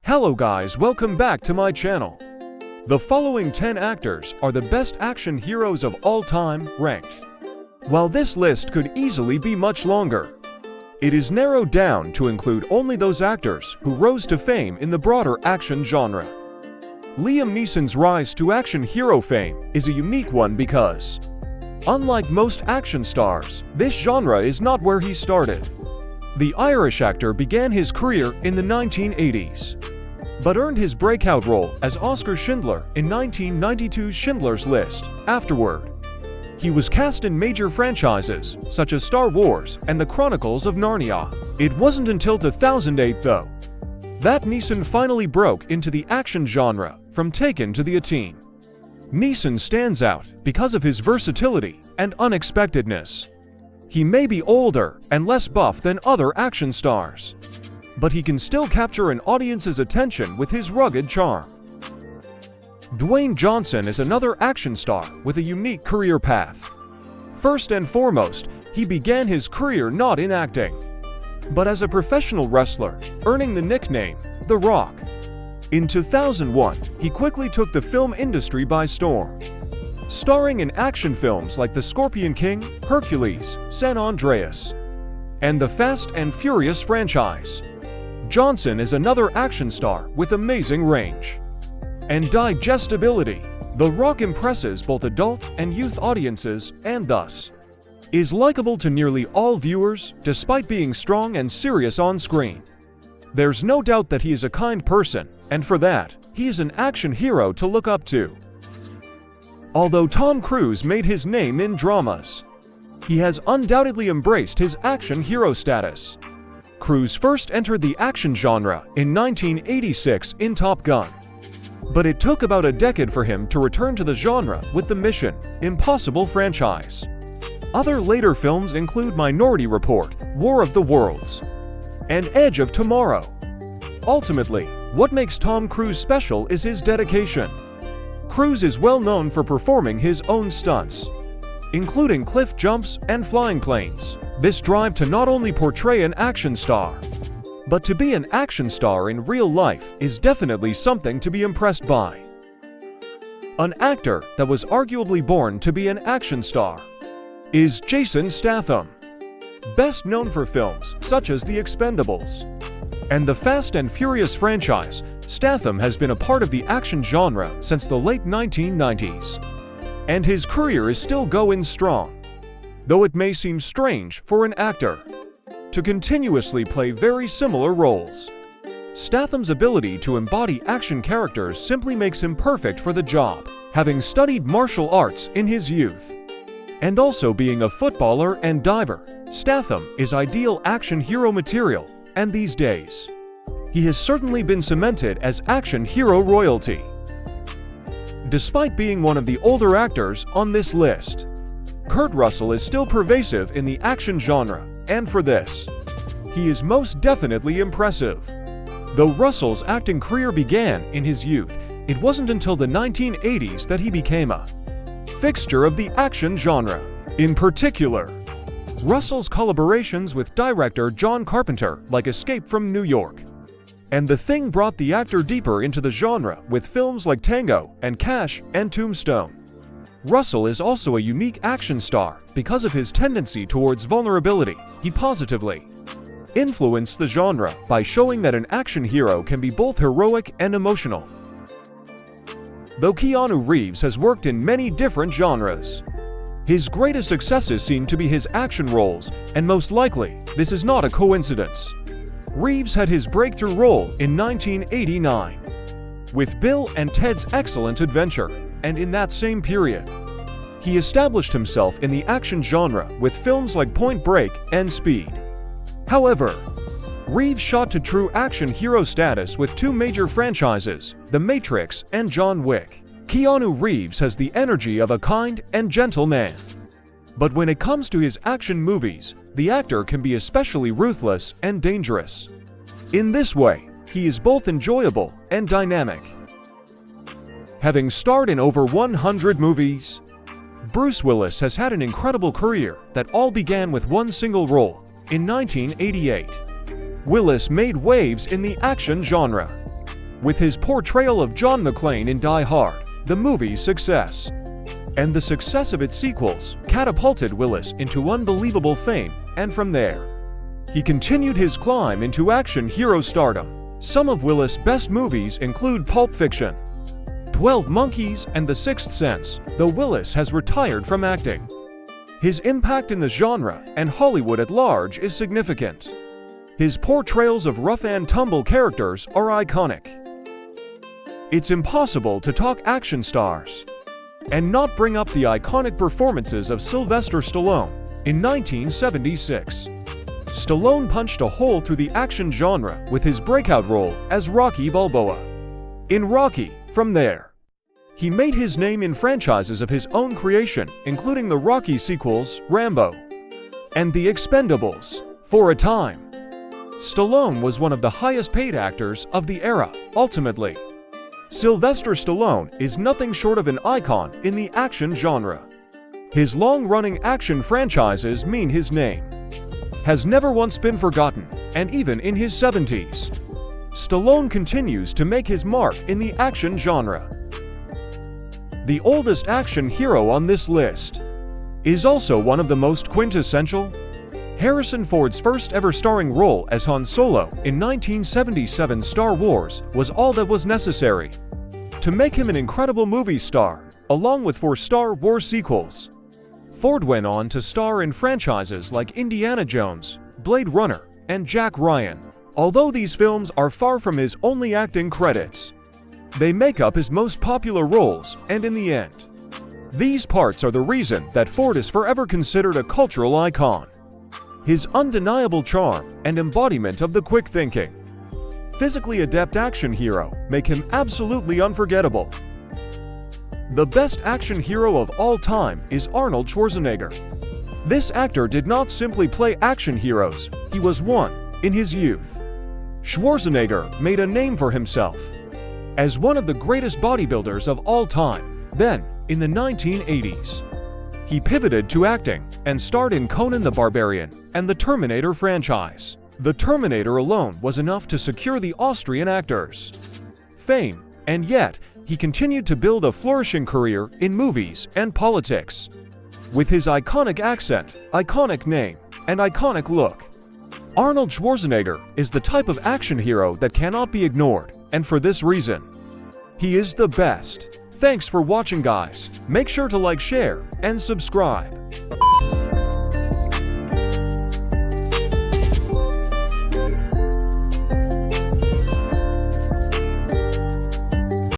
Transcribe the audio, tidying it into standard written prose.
Hello guys, welcome back to my channel. The following 10 actors are the best action heroes of all time, ranked. While this list could easily be much longer, it is narrowed down to include only those actors who rose to fame in the broader action genre. Liam Neeson's rise to action hero fame is a unique one because, unlike most action stars, this genre is not where he started. The Irish actor began his career in the 1980s, but earned his breakout role as Oscar Schindler in 1992's Schindler's List. Afterward, he was cast in major franchises such as Star Wars and The Chronicles of Narnia. It wasn't until 2008, though, that Neeson finally broke into the action genre, from Taken to The A-Team. Neeson stands out because of his versatility and unexpectedness. He may be older and less buff than other action stars, but he can still capture an audience's attention with his rugged charm. Dwayne Johnson is another action star with a unique career path. First and foremost, he began his career not in acting, but as a professional wrestler, earning the nickname The Rock. In 2001, he quickly took the film industry by storm, starring in action films like The Scorpion King, Hercules, San Andreas, and the Fast and Furious franchise. Johnson is another action star with amazing range and digestibility. The Rock impresses both adult and youth audiences and thus is likable to nearly all viewers despite being strong and serious on screen. There's no doubt that he is a kind person, and for that, he is an action hero to look up to. Although Tom Cruise made his name in dramas, he has undoubtedly embraced his action hero status. Cruz first entered the action genre in 1986 in Top Gun, but it took about a decade for him to return to the genre with the Mission: Impossible franchise. Other later films include Minority Report, War of the Worlds, and Edge of Tomorrow. Ultimately, what makes Tom Cruise special is his dedication. Cruz is well known for performing his own stunts, including cliff jumps and flying planes. This drive to not only portray an action star, but to be an action star in real life is definitely something to be impressed by. An actor that was arguably born to be an action star is Jason Statham. Best known for films such as The Expendables and the Fast and Furious franchise, Statham has been a part of the action genre since the late 1990s, and his career is still going strong. Though it may seem strange for an actor to continuously play very similar roles, Statham's ability to embody action characters simply makes him perfect for the job. Having studied martial arts in his youth, and also being a footballer and diver, Statham is ideal action hero material, and these days, he has certainly been cemented as action hero royalty. Despite being one of the older actors on this list, Kurt Russell is still pervasive in the action genre, and for this, he is most definitely impressive. Though Russell's acting career began in his youth, it wasn't until the 1980s that he became a fixture of the action genre. In particular, Russell's collaborations with director John Carpenter, like Escape from New York and The Thing, brought the actor deeper into the genre with films like Tango and Cash and Tombstone. Russell is also a unique action star because of his tendency towards vulnerability. He positively influenced the genre by showing that an action hero can be both heroic and emotional. Though Keanu Reeves has worked in many different genres, his greatest successes seem to be his action roles, and most likely, this is not a coincidence. Reeves had his breakthrough role in 1989 with Bill and Ted's Excellent Adventure, and in that same period, he established himself in the action genre with films like Point Break and Speed. However, Reeves shot to true action hero status with two major franchises, The Matrix and John Wick. Keanu Reeves has the energy of a kind and gentle man, but when it comes to his action movies, the actor can be especially ruthless and dangerous. In this way, he is both enjoyable and dynamic. Having starred in over 100 movies, Bruce Willis has had an incredible career that all began with one single role in 1988. Willis made waves in the action genre, with his portrayal of John McClane in Die Hard, the movie's success. And the success of its sequels catapulted Willis into unbelievable fame, and from there, he continued his climb into action hero stardom. Some of Willis' best movies include Pulp Fiction, 12 Monkeys, and The Sixth Sense, though Willis has retired from acting. His impact in the genre and Hollywood at large is significant. His portrayals of rough-and-tumble characters are iconic. It's impossible to talk action stars and not bring up the iconic performances of Sylvester Stallone. In 1976, Stallone punched a hole through the action genre with his breakout role as Rocky Balboa in Rocky. From there, he made his name in franchises of his own creation, including the Rocky sequels, Rambo, and The Expendables. For a time, Stallone was one of the highest-paid actors of the era. Ultimately, Sylvester Stallone is nothing short of an icon in the action genre. His long-running action franchises mean his name has never once been forgotten, and even in his 70s, Stallone continues to make his mark in the action genre. The oldest action hero on this list is also one of the most quintessential. Harrison Ford's first ever starring role as Han Solo in 1977's Star Wars was all that was necessary to make him an incredible movie star. Along with 4 Star Wars sequels, Ford went on to star in franchises like Indiana Jones, Blade Runner, and Jack Ryan. Although these films are far from his only acting credits, they make up his most popular roles, and in the end, these parts are the reason that Ford is forever considered a cultural icon. His undeniable charm and embodiment of the quick-thinking, physically adept action hero make him absolutely unforgettable. The best action hero of all time is Arnold Schwarzenegger. This actor did not simply play action heroes, he was one in his youth. Schwarzenegger made a name for himself as one of the greatest bodybuilders of all time. Then, in the 1980s, he pivoted to acting and starred in Conan the Barbarian and the Terminator franchise. The Terminator alone was enough to secure the Austrian actor's fame, and yet he continued to build a flourishing career in movies and politics. With his iconic accent, iconic name, and iconic look, Arnold Schwarzenegger is the type of action hero that cannot be ignored, and for this reason, he is the best. Thanks for watching, guys. Make sure to like, share, and subscribe.